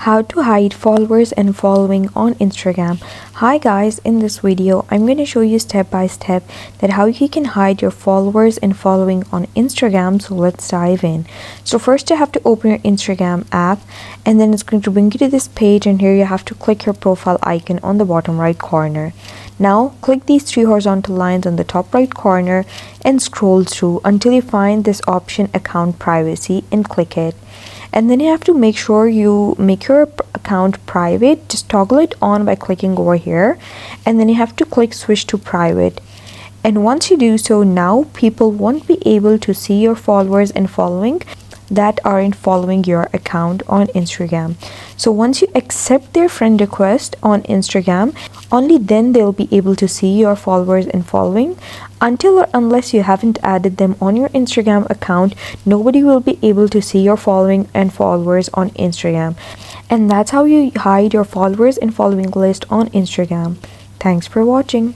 How to hide followers and following on Instagram. Hi guys, in this video I'm going to show you step by step that how you can hide your followers and following on Instagram. So let's dive in. So first you have to open your Instagram app, and then it's going to bring you to this page, and here you have to click your profile icon on the bottom right corner. Now click these three horizontal lines on the top right corner and scroll through until you find this option account privacy and click it. And then you have to make sure you make your account private. Just toggle it on by clicking over here, and then you have to click switch to private. And once you do so, now people won't be able to see your followers and following that aren't following your account on Instagram. So once you accept their friend request on Instagram, only then they'll be able to see your followers and following. Until or unless you haven't added them on your Instagram account, nobody will be able to see your following and followers on Instagram. And that's how you hide your followers and following list on Instagram. Thanks for watching.